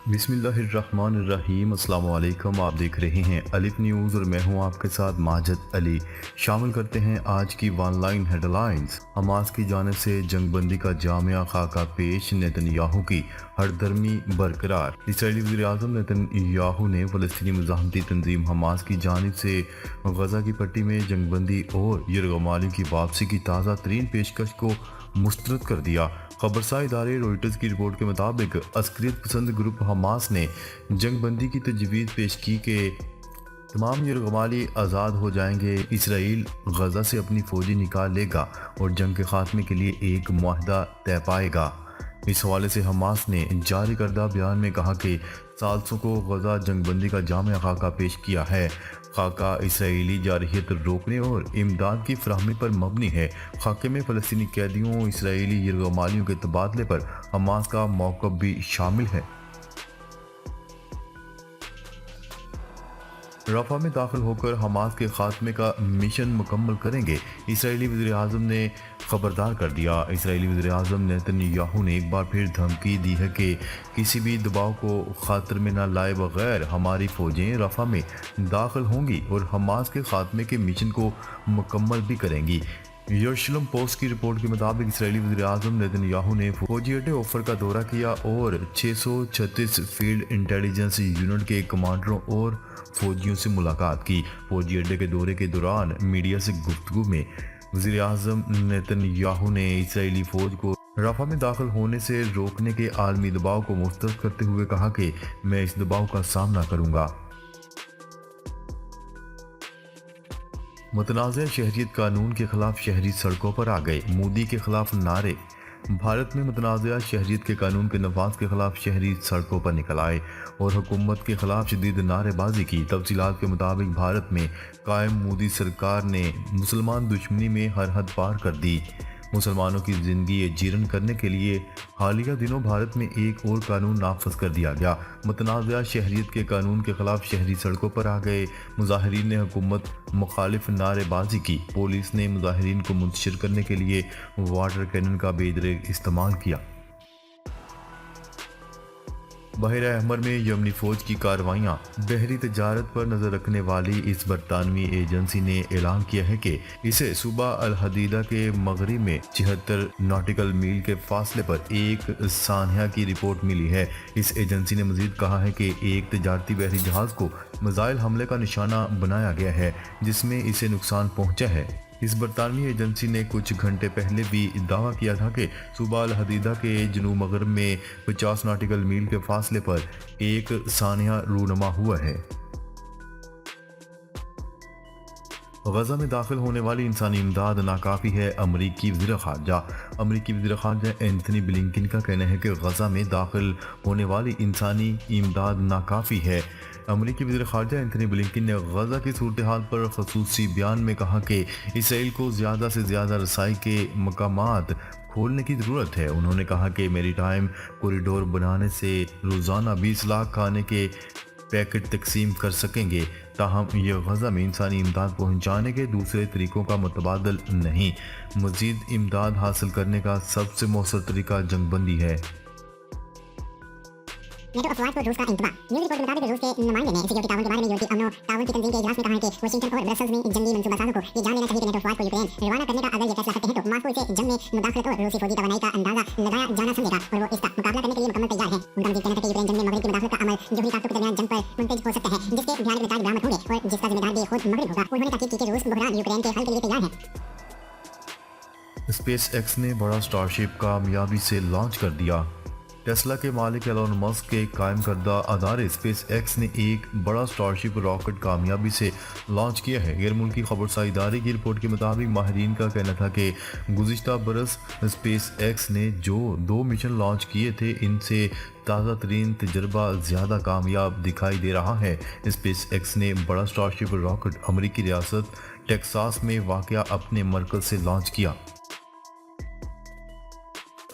بسم اللہ الرحمن الرحیم۔ السلام علیکم، آپ دیکھ رہے ہیں الف نیوز اور میں ہوں آپ کے ساتھ ماجد علی۔ شامل کرتے ہیں آج کی one line headlines. Hamas کی جانب سے جنگ بندی کا جامع خاکہ پیش، نیتن یاہو کی ہردرمی برقرار۔ اسرائیلی وزیر اعظم نیتن یاہو نے فلسطینی مزاحمتی تنظیم حماس کی جانب سے غزہ کی پٹی میں جنگ بندی اور یرغمالیوں کی واپسی کی تازہ ترین پیشکش کو مسترد کر دیا۔ خبرساز ادارے روئٹرز کی رپورٹ کے مطابق عسکریت پسند گروپ حماس نے جنگ بندی کی تجویز پیش کی کہ تمام یرغمالی آزاد ہو جائیں گے، اسرائیل غزہ سے اپنی فوجی نکال لے گا اور جنگ کے خاتمے کے لیے ایک معاہدہ طے پائے گا۔ اس حوالے سے حماس نے جاری کردہ بیان میں کہا کہ ثالثوں کو غزہ جنگ بندی کا جامع خاکہ پیش کیا ہے۔ خاکہ اسرائیلی جارحیت روکنے اور امداد کی فراہمی پر مبنی ہے۔ خاکے میں فلسطینی قیدیوں، اسرائیلی یرغمالیوں کے تبادلے پر حماس کا موقف بھی شامل ہے۔ رفح میں داخل ہو کر حماس کے خاتمے کا مشن مکمل کریں گے، اسرائیلی وزیر اعظم نے خبردار کر دیا۔ اسرائیلی وزیر اعظم نیتن یاہو نے ایک بار پھر دھمکی دی ہے کہ کسی بھی دباؤ کو خاطر میں نہ لائے بغیر ہماری فوجیں رفح میں داخل ہوں گی اور حماس کے خاتمے کے مشن کو مکمل بھی کریں گی۔ یروشلم پوسٹ کی رپورٹ کے مطابق اسرائیلی وزیر اعظم نیتن یاہو نے فوجی اڈے عفر کا دورہ کیا اور 636 فیلڈ انٹیلیجنس یونٹ کے کمانڈروں اور فوجیوں سے ملاقات کی۔ فوجی اڈے کے دورے کے دوران میڈیا سے گفتگو میں وزیر اعظم نیتن یاہو نے اسرائیلی فوج کو رفح میں داخل ہونے سے روکنے کے عالمی دباؤ کو مسترد کرتے ہوئے کہا کہ میں اس دباؤ کا سامنا کروں گا۔ متنازع شہریت قانون کے خلاف شہری سڑکوں پر آ گئے، مودی کے خلاف نعرے۔ بھارت میں متنازع شہریت کے قانون کے نفاذ کے خلاف شہری سڑکوں پر نکل آئے اور حکومت کے خلاف شدید نعرے بازی کی۔ تفصیلات کے مطابق بھارت میں قائم مودی سرکار نے مسلمان دشمنی میں ہر حد پار کر دی۔ مسلمانوں کی زندگی جیرن کرنے کے لیے حالیہ دنوں بھارت میں ایک اور قانون نافذ کر دیا گیا۔ متنازع شہریت کے قانون کے خلاف شہری سڑکوں پر آ گئے، مظاہرین نے حکومت مخالف نعرے بازی کی۔ پولیس نے مظاہرین کو منتشر کرنے کے لیے واٹر کینن کا بے دریغ استعمال کیا۔ بحیرہ احمر میں یمنی فوج کی کارروائیاں۔ بحری تجارت پر نظر رکھنے والی اس برطانوی ایجنسی نے اعلان کیا ہے کہ اسے صوبہ الحدیدہ کے مغرب میں 76 ناٹیکل میل کے فاصلے پر ایک سانحہ کی رپورٹ ملی ہے۔ اس ایجنسی نے مزید کہا ہے کہ ایک تجارتی بحری جہاز کو میزائل حملے کا نشانہ بنایا گیا ہے جس میں اسے نقصان پہنچا ہے۔ اس برطانوی ایجنسی نے کچھ گھنٹے پہلے بھی دعویٰ کیا تھا کہ صوبہ الحدیدہ کے جنوب مغرب میں 50 ناٹیکل میل کے فاصلے پر ایک سانحہ رونما ہوا ہے۔ غزہ میں داخل ہونے والی انسانی امداد ناکافی ہے، امریکی وزیر خارجہ۔ امریکی وزیر خارجہ اینتھنی بلنکن کا کہنا ہے کہ غزہ میں داخل ہونے والی انسانی امداد ناکافی ہے۔ امریکی وزیر خارجہ اینتھنی بلنکن نے غزہ کی صورتحال پر خصوصی بیان میں کہا کہ اسرائیل کو زیادہ سے زیادہ رسائی کے مقامات کھولنے کی ضرورت ہے۔ انہوں نے کہا کہ میری ٹائم کوریڈور بنانے سے روزانہ 20 لاکھ کھانے کے پیکٹ تقسیم کر سکیں گے، تاہم یہ غزہ میں انسانی امداد پہنچانے کے دوسرے طریقوں کا متبادل نہیں۔ مزید امداد حاصل کرنے کا سب سے مؤثر طریقہ جنگ بندی ہے۔ نیٹو افواج پر روس کا انتباہ۔ نیوز رپورٹ کے مطابق روس کے نمائندے نے یورپی تعاون کے بارے میں یورپی امن و تعاون کی تنظیم کے اجلاس میں کہا ہے کہ واشنگٹن اور برسلز میں جنگی منصوبہ سازوں کو یہ جان لینا چاہیے کہ نیٹو افواج کو یوکرین روانہ کرنے کا اگر یہ فیصلہ کرتے ہیں تو ماسکو اسے جنگ میں مداخلت اور روسی فوجی توانائی کا اندازہ لگایا جانا سمجھے گا اور وہ اس کا مقابلہ کرنے کے لیے مکمل تیار ہے۔ ان کا مزید کہنا تھا کہ یوکرین جنگ میں مغرب کی مداخلت کا عمل جوہری طاقتوں کے درمیان جنگ پر منتج ہو سکتا ہے جس کے بھیانک نتائج برآمد ہوں گے اور جس کا ذمہ دار بھی خود مغرب ہوگا۔ انہوں نے تاکید کی کہ روس بحران یوکرین کے حل کے لیے تیار ہے۔ اسپیس ایکس نے بڑا اسٹارشپ کامیابی سے لانچ کر دیا۔ ٹیسلا کے مالک ایلون مسک کے قائم کردہ ادارے اسپیس ایکس نے ایک بڑا اسٹارشپ راکٹ کامیابی سے لانچ کیا ہے۔ غیر ملکی خبرساز ادارے کی رپورٹ کے مطابق ماہرین کا کہنا تھا کہ گزشتہ برس اسپیس ایکس نے جو 2 مشن لانچ کیے تھے ان سے تازہ ترین تجربہ زیادہ کامیاب دکھائی دے رہا ہے۔ اسپیس ایکس نے بڑا اسٹارشپ راکٹ امریکی ریاست ٹیکساس میں واقع اپنے مرکز سے لانچ کیا۔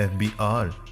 FBR,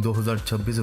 2026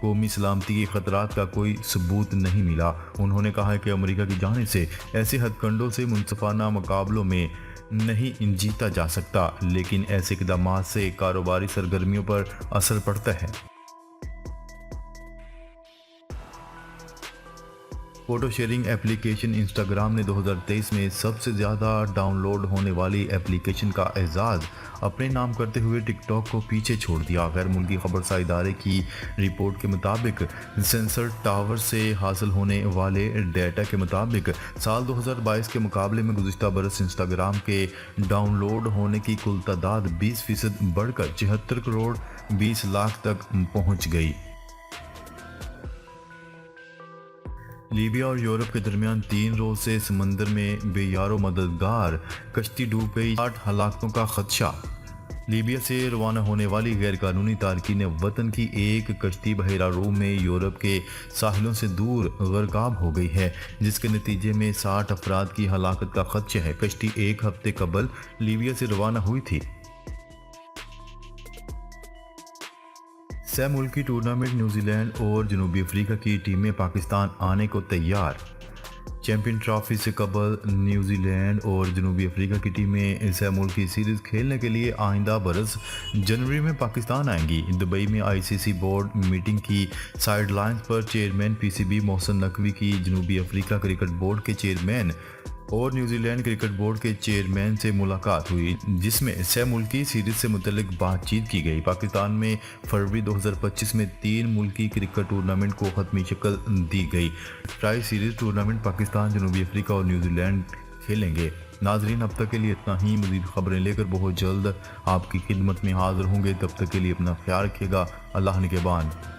قومی سلامتی کے خطرات کا کوئی ثبوت نہیں ملا۔ انہوں نے کہا کہ امریکہ کی جانب سے ایسے ہتھ کنڈوں سے منصفانہ مقابلوں میں نہیں جیتا جا سکتا، لیکن ایسے اقدامات سے کاروباری سرگرمیوں پر اثر پڑتا ہے۔ فوٹو شیئرنگ ایپلیکیشن انسٹاگرام نے 2023 میں سب سے زیادہ ڈاؤن لوڈ ہونے والی ایپلیکیشن کا اعزاز اپنے نام کرتے ہوئے ٹک ٹاک کو پیچھے چھوڑ دیا۔ غیر ملکی خبرساز ادارے کی رپورٹ کے مطابق سینسر ٹاور سے حاصل ہونے والے ڈیٹا کے مطابق سال 2022 کے مقابلے میں گزشتہ برس انسٹاگرام کے ڈاؤن لوڈ ہونے کی کل تعداد 20% بڑھ کر 76 کروڑ 20 لاکھ تک پہنچ گئی۔ لیبیا اور یورپ کے درمیان 3 روز سے سمندر میں بے یار و مددگار کشتی ڈوب گئی، 8 ہلاکتوں کا خدشہ۔ لیبیا سے روانہ ہونے والی غیر قانونی تارکین وطن کی ایک کشتی بحیرہ روم میں یورپ کے ساحلوں سے دور غرقاب ہو گئی ہے، جس کے نتیجے میں 60 افراد کی ہلاکت کا خدشہ ہے۔ کشتی 1 ہفتے قبل لیبیا سے روانہ ہوئی تھی۔ سہ ملکی ٹورنامنٹ نیوزی لینڈ اور جنوبی افریقہ کی ٹیمیں پاکستان آنے کو تیار۔ چیمپئن ٹرافی سے قبل نیوزی لینڈ اور جنوبی افریقہ کی ٹیمیں سہ ملکی سیریز کھیلنے کے لیے آئندہ برس جنوری میں پاکستان آئیں گی۔ دبئی میں ICC بورڈ میٹنگ کی سائیڈ لائنز پر چیئرمین PCB محسن نقوی کی جنوبی افریقہ کرکٹ بورڈ کے چیئرمین اور نیوزی لینڈ کرکٹ بورڈ کے چیئرمین سے ملاقات ہوئی، جس میں سہ ملکی سیریز سے متعلق بات چیت کی گئی۔ پاکستان میں فروری 2025 میں 3 ملکی کرکٹ ٹورنامنٹ کو حتمی شکل دی گئی۔ ٹرائی سیریز ٹورنامنٹ پاکستان، جنوبی افریقہ اور نیوزی لینڈ کھیلیں گے۔ ناظرین، اب تک کے لیے اتنا ہی۔ مزید خبریں لے کر بہت جلد آپ کی خدمت میں حاضر ہوں گے۔ تب تک کے لیے اپنا خیال رکھیے گا۔ اللہ نگہبان۔